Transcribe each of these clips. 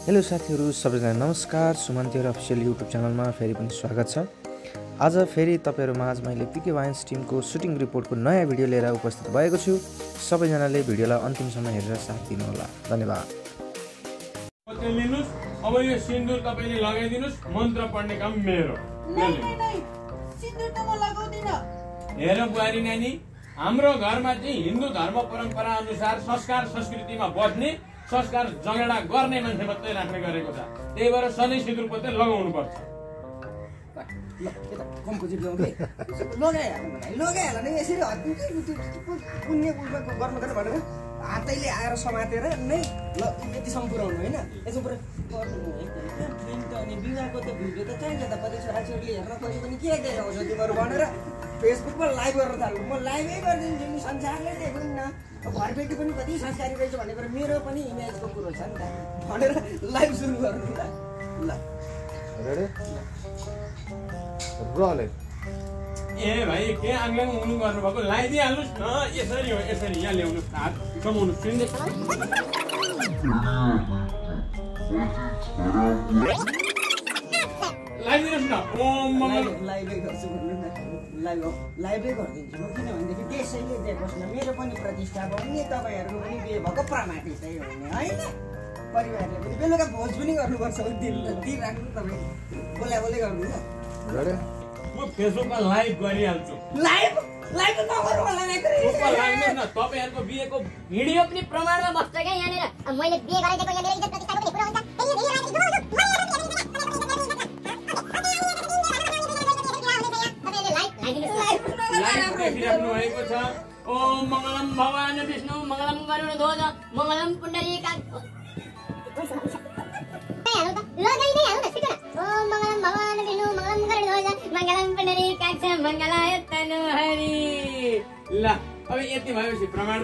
Hello साथीहरू सबैजना नमस्कार। सुमन्तीहरु अफिसियल युट्युब च्यानलमा फेरि पनि स्वागत छ। आज फेरि तपाईहरु माझ मैले पिके वाइन्स टिमको सुटिङ रिपोर्टको नयाँ भिडियो लिएर उपस्थित भएको छु। सबैजनाले भिडियोलाई अन्तिमसम्म हेरेर साथ दिनु होला। धन्यवाद। अब यो सिन्दुर तपाईले लगाइदिनुस्, मन्त्र पढ्ने काम मेरो। सिन्दुर त म लगाउँदिन। हेर बुहारी नानी, हाम्रो घरमा चाहिँ हिन्दू धर्म परम्परा अनुसार संस्कार संस्कृतिमा बस्ने, संस्कार जगेडा गर्ने मान्छे मात्रै राख्ने गरेको छ। त्यही भएर सधैँ सिन्दुर पोते लगाउनु पर्छ। लगाइहाल नि यसरी पुण्य गर्नु भनेर हातैले आएर समातेर नै यतिसम्म पुऱ्याउनु होइन। यसो पुरा अनि विवाहको त भिडियो त चाहिन्छ त। कति छोराछोरीले हेर्न खोजे पनि के देखाउँछ तिमीहरू भनेर फेसबुकमा लाइभ गर्न थाल्नु। म लाइभै गरिदिन्छु नि, संसारले देखौँ न। घरबेटी पनि कति संस्कारी रहेछ भन्ने कुरा मेरो पनि इमेजको कुरो छ नि त भनेर लाइभ सुरु गर्नु ल। ए भाइ के आग्लाङ हुनु गर्नुभएको, लगाइदिइहाल्नुहोस् न। यसरी हो, यसरी यहाँ ल्याउनुहोस्, हात कमाउनुहोस्। लगाइदिनुहोस् न। लाइभै गर्छु भन्नु न। लाइभै गरिदिन्छु म, किनभनेदेखि त्यसैले देखोस् न मेरो पनि प्रतिष्ठा बढ्ने, तपाईँहरूको पनि बिहे भएको प्रमाणितै हुने होइन। परिवारले पनि बेलुका भोज पनि गर्नुपर्छ, दिइराख्नु तपाईँ। बोला बोलै गर्नु ल। म फेसबुकमा लाइभ गरिहाल्छु। लाइभ त नगरौँ होला नि। लाग्नुहोस् न, तपाईँहरूको बिहेको भिडियो पनि प्रमाणमा बस्छ क्या यहाँनिर। मैले बिहे गरिदिएको यहाँ मेरो इज्जत प्रतिष्ठाको पनि कुरा हुन्छ। देखिराख्नु भएको छ। ओम मङ्गलम भगवान् विष्णु मङ्गलम गरुडध्वज मङ्गलम पुण्डरीकाक्ष। मङ्गलाय तनुहरि। ल अब यति भएपछि प्रमाण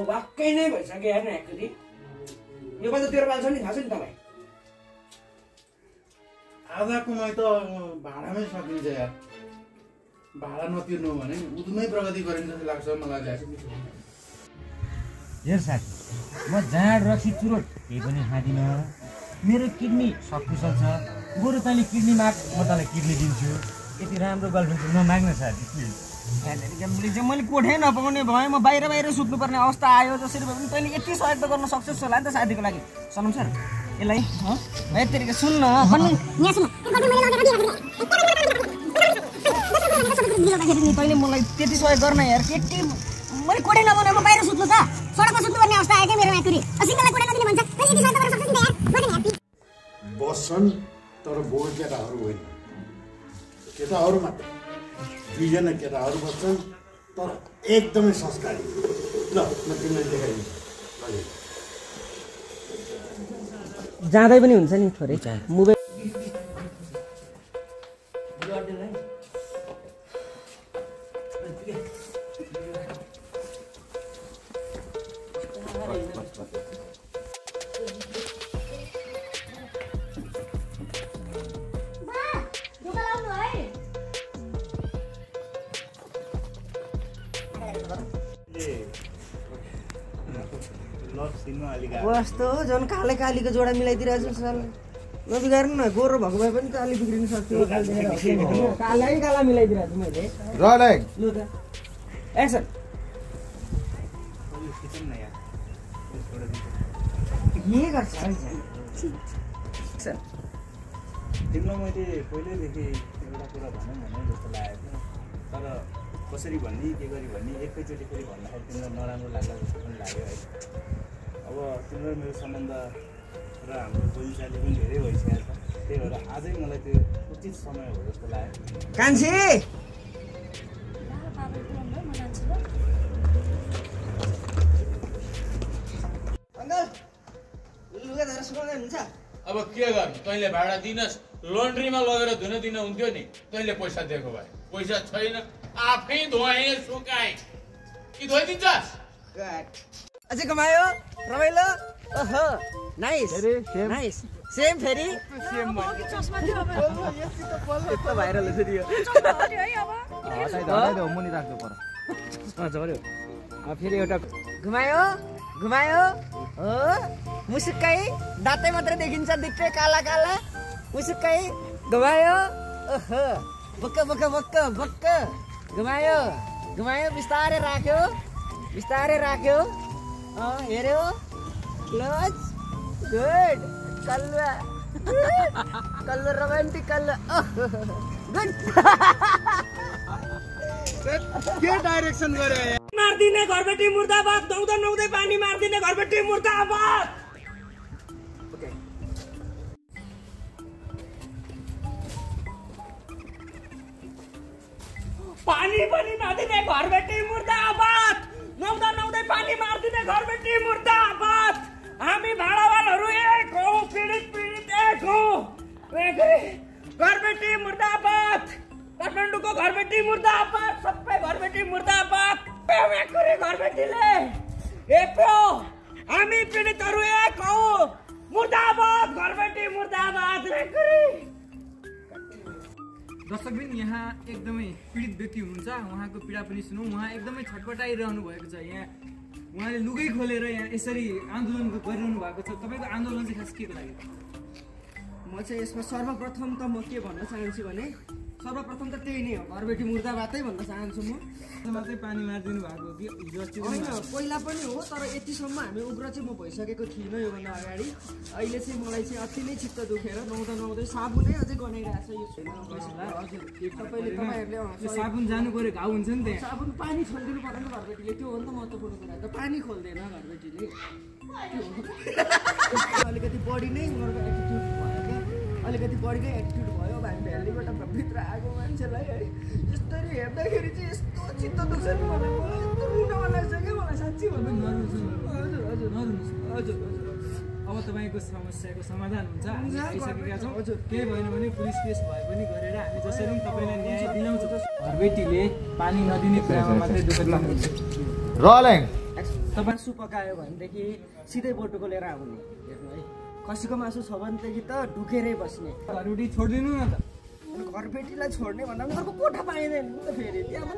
वाक्कै नै भइसक्यो हेर्नु। एक्चुअली यो त 13 पाल्छ नि, थाहा छ नि तपाईँ। आधा कमाइ त भाडामै सकिन्छ यार। भाडा नतिर्नु भने उदमै प्रगति गरिन्छ जस्तो लाग्छ मलाई। हेर साथी, म जाँड रक्सी चुरोट केही पनि खाँदिनँ। मेरो किडनी सकुशल छ। बरु तैँले किडनी माग, म तँलाई किडनी दिन्छु। यति राम्रो गर्लफ्रेन्ड नमाग्न साथी प्लिज। मैले कोठै नपाउने भएँ, म बाहिर सुत्नुपर्ने अवस्था आयो। जसरी भए पनि तैँले यति सहयोग त गर्न सक्छस् होला नि त साथीको लागि। सनम सर यसलाई यतिको सुन्न तैँले मलाई त्यति सहयोग गर्न यार। केटी मैले कोठै नपाउने, म बाहिर सुत्नु त, सडकमा सुत्नुपर्ने अवस्था आयो क्या मेरो माकुरी। सिङ्गललाई कोठै नदिने भन्छ। बस्छन् तर बोर केटाहरू होइन, केटाहरू मात्र। 2 जना केटाहरू बस्छन् तर एकदमै संस्कारी। ल म तिमीलाई देखाइदिन्छु। जाँदै पनि हुन्छ नि थोरै मोबाइल। कस्तो झन् काले कालीको जोडा मिलाइदिरहेको छु सर। नबिगार्नु न, गोरो भएको भए पनि त अलि बिग्रिनु सक्थ्यो। कालै काला मिलाइदिरहेको छु मैले। लु त एक्सन। के गर्छ तिमीलाई मैले पहिल्यैदेखि एउटा कुरा भनौँ भने जस्तो लागेको थियो, तर कसरी भन्ने के गरी भन्ने एकैचोटि फेरि भन्दाखेरि तिमीलाई नराम्रो लाग्ला जस्तो पनि लाग्यो है। अब तिम्रो मेरो सम्बन्ध र हाम्रो बोलीचाली पनि धेरै भइसकेको छ। त्यही भएर आजै मलाई त्यो उचित समय हो जस्तो लाग्यो। कान्छी अङ्कल लुगा धरेर सुकाउँदै हुन्छ। अब के गर्नु, तैँले भाडा दिनस्, लन्ड्रीमा लगेर धुन दिन हुन्थ्यो नि। तैँले पैसा दिएको भए, पैसा छैन, आफै धोएँ सुकाएँ कि धोइदिन्छस्। अझै कमायो रमाइलो। ओहो नाइस नाइस। सेम फेरि यस्तो भाइरल हुन्छ नि यो। मुनि राख्नु पर्यो। झऱ्यो फेरि एउटा घुमायो घुमायो हो मुसुक्कै दाँतै मात्रै देखिन्छ दिक्कै काला काला मुसुक्कै घुमायो ओहो बक्क बक्क बक्क बक्क घुमायो घुमायो बिस्तारै राख्यो हेऱ्यो क्लोज गुड कल्लो रोमान्टिक कल्लो गुड के डाइरेक्सन गरे मार्दिने घरबेटी मुर्दाबाद नुहाउँदै पानी मार्दिने घरबेटी मुर्दाबाद पानी पनि नदिने घरबेटी मुर्दाबाद नुहाउँदै पानी मार्दिने घरबेटी मुर्दाबाद हामी भाडावालहरू एक हौ पीडित एक हौ घरबेटी मुर्दाबाद काठमाडौँको घरबेटी मुर्दाबाद सबै घरबेटी मुर्दाबाद घरबेटीले हेप्यो हामी पीडितहरू एक हौ मुर्दाबाद घरबेटी मुर्दाबाद दर्शकबिन यहाँ एकदमै पीडित व्यक्ति हुनुहुन्छ उहाँको पीडा पनि सुनौँ उहाँ एकदमै छटपटाइरहनु भएको छ यहाँ उहाँले लुगै खोलेर यहाँ यसरी आन्दोलन गरिरहनु भएको छ तपाईँको आन्दोलन चाहिँ खास के को लागि म चाहिँ यसमा सर्वप्रथम त म के भन्न चाहन्छु भने सर्वप्रथम त त्यही नै हो घरबेटी मुर्दाबादै भन्न चाहन्छु म मात्रै पानी मारिदिनु भएको हो कि होइन पहिला पनि हो तर यतिसम्म हामी उग्र चाहिँ म भइसकेको थिइनँ योभन्दा अगाडि अहिले चाहिँ मलाई चाहिँ अति नै चित्त दुखेर नुहाउँदै साबुनै अझै गनाइरहेको छ यो तपाईँहरूले साबुन जानु पऱ्यो घाउ हुन्छ नि त्यहाँ साबुन पानी छोडिदिनु पर्दैन घरबेटीले त्यो हो नि त महत्त्वपूर्ण कुरा त पानी खोल्दैन घरबेटीले अलिकति बढी नै उनीहरूको एटिट्युड भयो क्या अलिकति बढी नै एटिट्युड भयो अब हामी भ्यालीबाट भित्र आएको मान्छेलाई है यस्तरी हेर्दाखेरि चाहिँ यस्तो चित्त दुख्छ नि मलाई यस्तो रुन मन लाग्छ क्या मलाई साँच्ची भन्नु हजुर हजुर हजुर अब तपाईँको समस्याको समाधान हुन्छ हामी आइसकेका छौँ केही भएन भने पुलिस केस भए पनि गरेर हामी जसरी पनि तपाईँलाई न्याय दिलाउँछौँ घरबेटीले पानी नदिने कुरामा मात्रै दुःख लाग्नुहुन्छ तपाईँ मासु पकायो भनेदेखि सिधै बोटुको लिएर आउने हेर्नु है खसीको मासु छ भनेदेखि त ढुकेरै बस्ने घरबेटी छोडिदिनु न त घरबेटीलाई छोड्ने भन्दा पनि अर्को कोठा पाइँदैन नि त फेरि त्यहाँ